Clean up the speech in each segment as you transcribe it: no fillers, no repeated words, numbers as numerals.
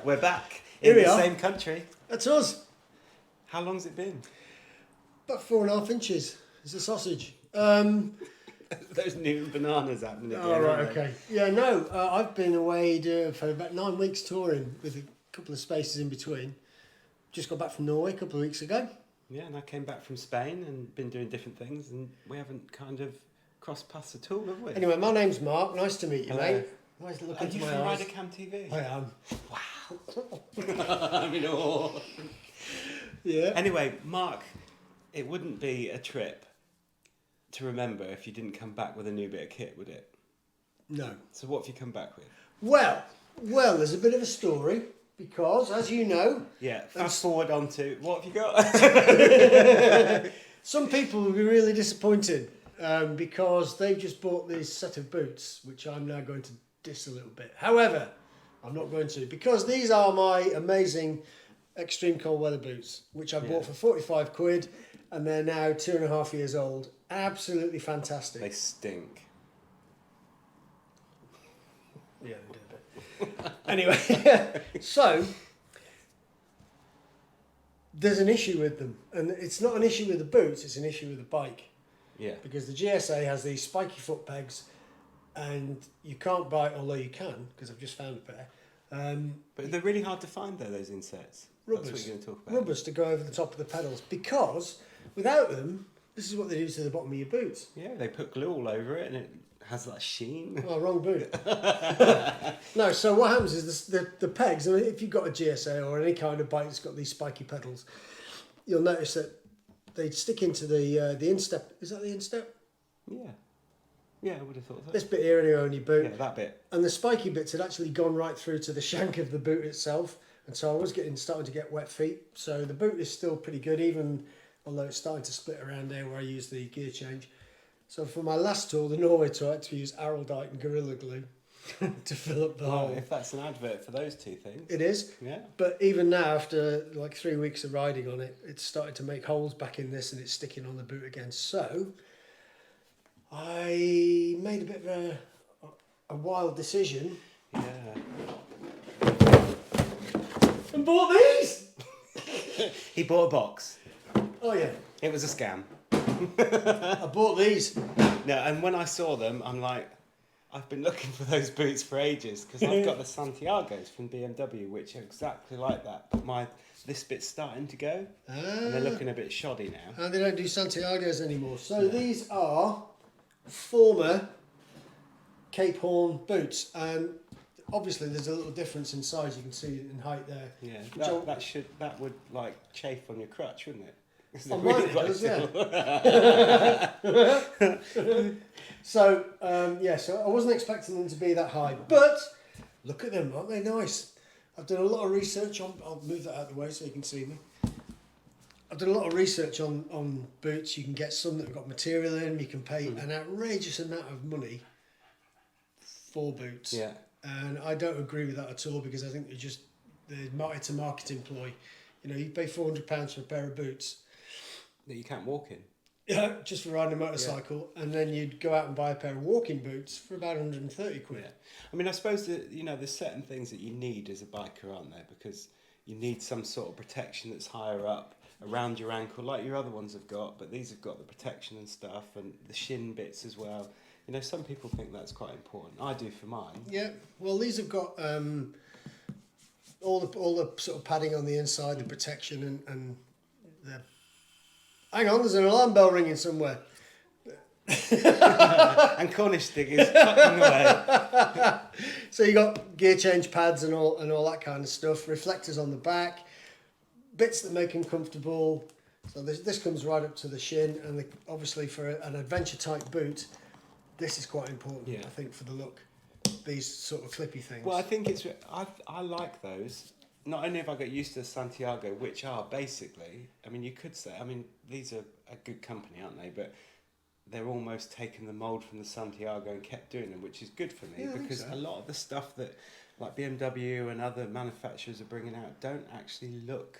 We're back Here in we the are. same country. That's us. How long's it been? About 4.5 inches. It's a sausage. Those new bananas happening again. Oh, right, aren't they? okay. Yeah, no, I've been away for about 9 weeks touring with a couple of spaces in between. Just got back from Norway a couple of weeks ago. Yeah, and I came back from Spain and been doing different things, and we haven't kind of crossed paths at all, have we? Anyway, my name's Mark. Nice to meet you, Hello. mate. Nice to look Are into you my from eyes. RiderCamTV? I am. Wow. I'm in awe. Yeah. Anyway, Mark, it wouldn't be a trip to remember if you didn't come back with a new bit of kit, would it? No. So what have you come back with? Well, there's a bit of a story because, as you know, Yeah, fast forward on to, what have you got? some people will be really disappointed because they've just bought this set of boots, which I'm now going to diss a little bit. However, I'm not going to, because these are my amazing extreme cold weather boots, which I bought for 45 quid, and they're now 2.5 years old. Absolutely fantastic. They stink. Yeah, they do a bit. Anyway, so there's an issue with them, and it's not an issue with the boots, it's an issue with the bike. Yeah. Because the GSA has these spiky foot pegs, and you can't buy it, although you can, because I've just found a pair. But they're really hard to find though, those inserts. That's what you're going to talk about. Rubbers to go over the top of the pedals, because without them, this is what they do to the bottom of your boots. Yeah, they put glue all over it and it has that sheen. Oh, wrong boot. No, so what happens is the pegs, I mean, if you've got a GSA or any kind of bike that's got these spiky pedals, you'll notice that they stick into the instep. Is that the instep? Yeah. Yeah, I would have thought that. This bit here anyway on your boot. Yeah, that bit. And the spiky bits had actually gone right through to the shank of the boot itself. And so I was starting to get wet feet. So the boot is still pretty good, even although it's starting to split around there where I use the gear change. So for my last tour, the Norway tour, I had to use Araldite and Gorilla Glue to fill up the hole. If that's an advert for those two things. It is. Yeah. But even now, after like 3 weeks of riding on it, it's started to make holes back in this and it's sticking on the boot again. So I made a bit of a wild decision. Yeah. And bought these! He bought a box. Oh yeah, It was a scam. I bought these. No, and when I saw them, I'm like, I've been looking for those boots for ages because I've got the Santiagos from BMW, which are exactly like that. But this bit's starting to go, and they're looking a bit shoddy now. And they don't do Santiago's anymore. So these are Forma Cape Horn boots. And obviously there's a little difference in size. You can see it in height there. Yeah, that would like chafe on your crutch, wouldn't it? On mine it does, yeah. So I wasn't expecting them to be that high, but look at them, aren't they nice? I've done a lot of research on. I'll move that out of the way so you can see me. I've done a lot of research on boots. You can get some that have got material in them. You can pay an outrageous amount of money for boots. Yeah. And I don't agree with that at all because I think it's a marketing ploy. You know, you pay £400 for a pair of boots. That you can't walk in. Yeah, just for riding a motorcycle, and then you'd go out and buy a pair of walking boots for about 130 quid. Yeah. I mean, I suppose that, there's certain things that you need as a biker, aren't there? Because you need some sort of protection that's higher up around your ankle, like your other ones have got, but these have got the protection and stuff, and the shin bits as well. Some people think that's quite important. I do for mine. Yeah, well, these have got all the sort of padding on the inside, the protection, and the... Hang on, there's an alarm bell ringing somewhere. And Cornish stick is cutting away. So you got gear change pads and all that kind of stuff. Reflectors on the back, bits that make them comfortable. So this comes right up to the shin, and obviously for an adventure type boot, this is quite important. Yeah. I think for the look, these sort of clippy things. Well, I think I like those. Not only have I got used to Santiago, which are basically, you could say, these are a good company, aren't they? But they're almost taken the mould from the Santiago and kept doing them, which is good for me because a lot of the stuff that like BMW and other manufacturers are bringing out don't actually look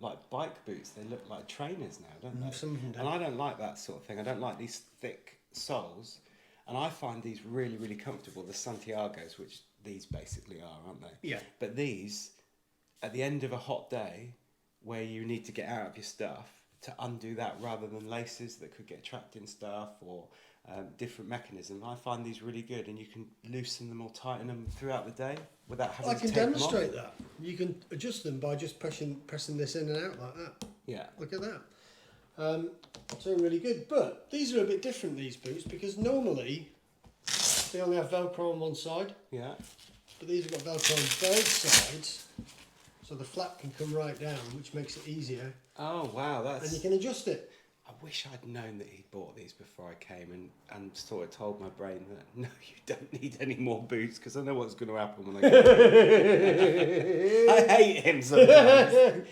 like bike boots. They look like trainers now, don't they? Some of them do. And I don't like that sort of thing. I don't like these thick soles. And I find these really, really comfortable, the Santiagos, which these basically are, aren't they? Yeah. But these, at the end of a hot day, where you need to get out of your stuff, to undo that rather than laces that could get trapped in stuff or different mechanism, I find these really good, and you can loosen them or tighten them throughout the day without having to take them off. I can demonstrate that. You can adjust them by just pressing this in and out like that. Yeah. Look at that. So really good. But these are a bit different, these boots, because normally they only have Velcro on one side. Yeah. But these have got Velcro on both sides, so the flap can come right down, which makes it easier. Oh wow, that's. And you can adjust it. I wish I'd known that he bought these before I came and sort of told my brain that no, you don't need any more boots, because I know what's going to happen when I get I hate him sometimes.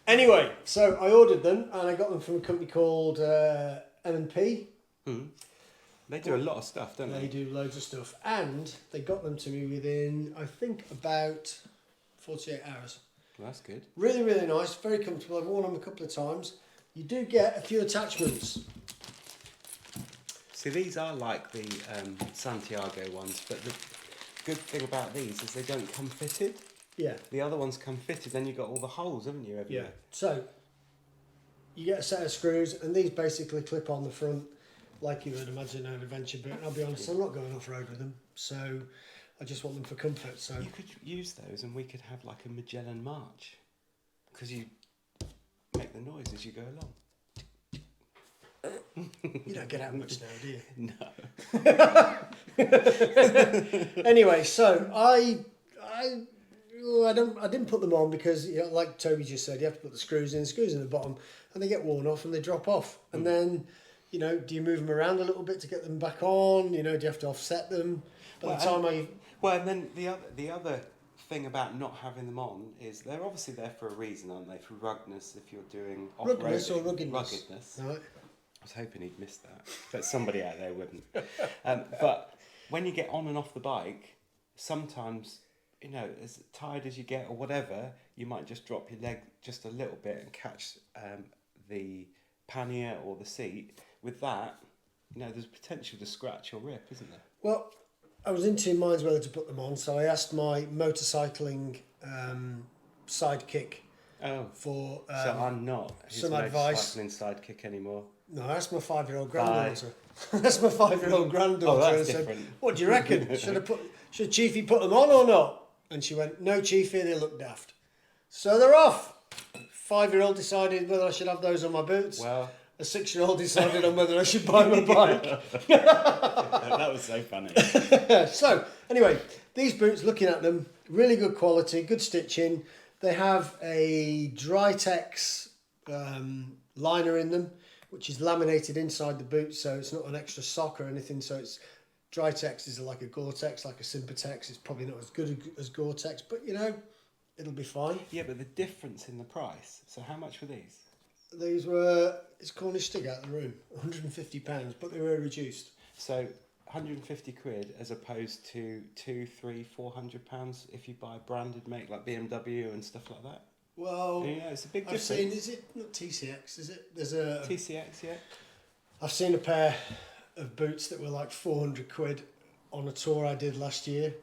Anyway, so I ordered them and I got them from a company called M&P. They do a lot of stuff, don't they? They do loads of stuff, and they got them to me within, I think, about 48 hours. Well, that's good. Really, really nice, very comfortable. I've worn them a couple of times. You do get a few attachments. See, these are like the Santiago ones, but the good thing about these is they don't come fitted. Yeah. The other ones come fitted, then you've got all the holes, haven't you, everywhere? Yeah. So, you get a set of screws, and these basically clip on the front, like you would imagine an adventure boot. And I'll be honest, I'm not going off-road with them, so I just want them for comfort. So you could use those, and we could have like a Magellan March, because you make the noise as you go along. You don't get out much now, do you? No. Anyway, so I didn't put them on because, you know, like Toby just said, you have to put the screws in the bottom, and they get worn off and they drop off. And then, you know, do you move them around a little bit to get them back on? You know, do you have to offset them? And then the other thing about not having them on is they're obviously there for a reason, aren't they? For ruggedness, if you're doing off-road. Ruggedness or ruggedness. Right. I was hoping he'd missed that, but somebody out there wouldn't. But when you get on and off the bike, sometimes, you know, as tired as you get or whatever, you might just drop your leg just a little bit and catch the pannier or the seat. With that, you know, there's potential to scratch or rip, isn't there? Well, I was in two minds whether to put them on, so I asked my motorcycling sidekick for so I'm not his some advice. Motorcycling sidekick anymore. No, I asked my 5-year-old granddaughter. That's my 5-year-old granddaughter. Oh, that's and different. Said, "What do you reckon? Should Chiefy put them on or not?" And she went, "No, Chiefy, they look daft." So they're off. 5-year-old decided whether I should have those on my boots. Well, a 6-year-old decided on whether I should buy my bike. That was so funny. So, anyway, these boots, looking at them, really good quality, good stitching. They have a Drytex liner in them, which is laminated inside the boot, so it's not an extra sock or anything. So it's Drytex is like a Gore-Tex, like a Sympatex. It's probably not as good as Gore-Tex, but, you know, it'll be fine. Yeah, but the difference in the price. So how much were these? These were, it's Cornish Stig out of the room, £150, but they were reduced. So 150 quid as opposed to £200, £300, £400 if you buy branded make like BMW and stuff like that. Well, yeah, it's a big I've difference. seen, is it not TCX? Is it? There's a TCX, yeah. I've seen a pair of boots that were like 400 quid on a tour I did last year,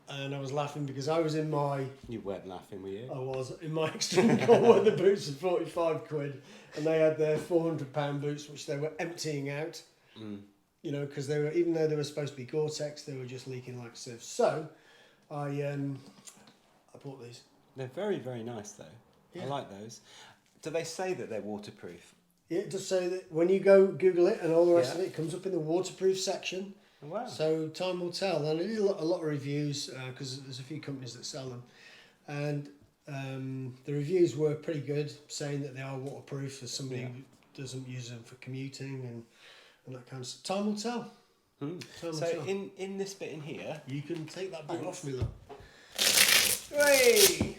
and I was laughing because I was in my... You weren't laughing, were you? I was in my extreme cold weather boots for 45 quid, and they had their £400 boots which they were emptying out. You know, because they were, even though they were supposed to be Gore-Tex, they were just leaking like sieve. So I bought these. They're very, very nice though. Yeah. I like those. Do they say that they're waterproof? Yeah, it does say that when you go Google it and all the rest of it, it comes up in the waterproof section. Oh, wow. So time will tell. And I did a lot of reviews because there's a few companies that sell them, and the reviews were pretty good, saying that they are waterproof for somebody who doesn't use them for commuting and that kind of stuff. Time will tell. Time will tell. In this bit in here, You can take that boot off me, look. hey!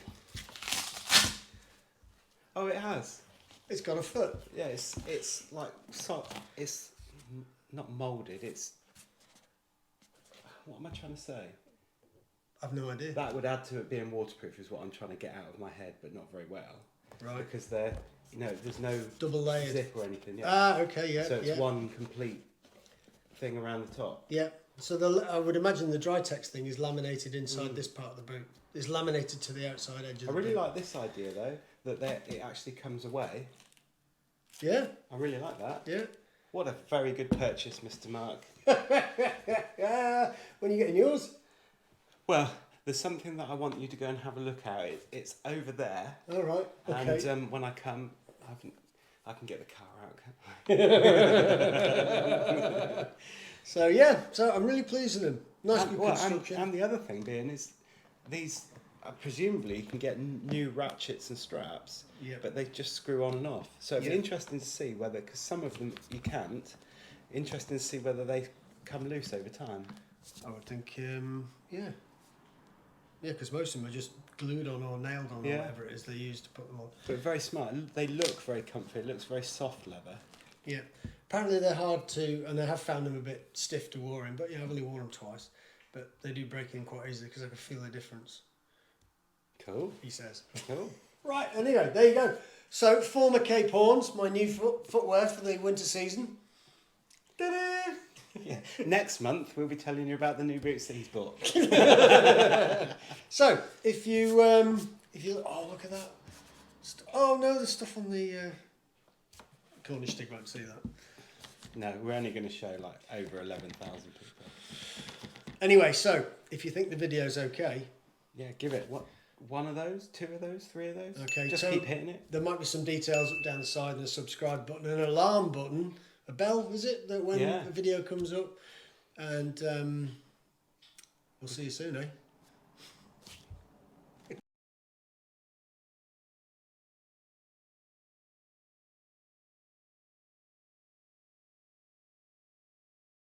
Oh, it has. It's got a foot. Yeah, it's like it's not moulded. It's, what am I trying to say? I've no idea. That would add to it being waterproof is what I'm trying to get out of my head, but not very well. Right. Because they're, you know, there's no Double layered zip or anything. Yeah. Ah, okay, yeah. So it's one complete thing around the top. Yeah. So I would imagine the Drytex thing is laminated inside this part of the boot. It's laminated to the outside edge of the boot. I really like this idea though, that it actually comes away. Yeah. I really like that. Yeah. What a very good purchase, Mr. Mark. When are you getting yours? Well, there's something that I want you to go and have a look at. It's over there. All right. Okay. And when I come, I can get the car out. So I'm really pleased with them. Nice good Well, construction. and the other thing being is these presumably you can get new ratchets and straps, but they just screw on and off. So it'd be interesting to see whether, because some of them you can't, interesting to see whether they come loose over time. I would think, yeah, because most of them are just glued on or nailed on or whatever it is they use to put them on. But very smart. They look very comfy. It looks very soft leather. Yeah. Apparently they're hard to, and I have found them a bit stiff to wear in, but I've only worn them twice. But they do break in quite easily because I can feel the difference. Cool. He says. Cool. Right, anyway, there you go. So, Forma Cape Horns, my new footwear for the winter season. Ta-da! Yeah. Next month we'll be telling you about the new boots that he's bought. So, if you oh, look at that. Oh no, there's stuff on the Cornish Stig won't see that. No, we're only going to show like over 11,000 people. Anyway, so if you think the video's okay, yeah, give it one of those, 2 of those, 3 of those. Okay, just so keep hitting it. There might be some details up down the side and a subscribe button, an alarm button, a bell, is it, that when a video comes up, and we'll see you soon, eh?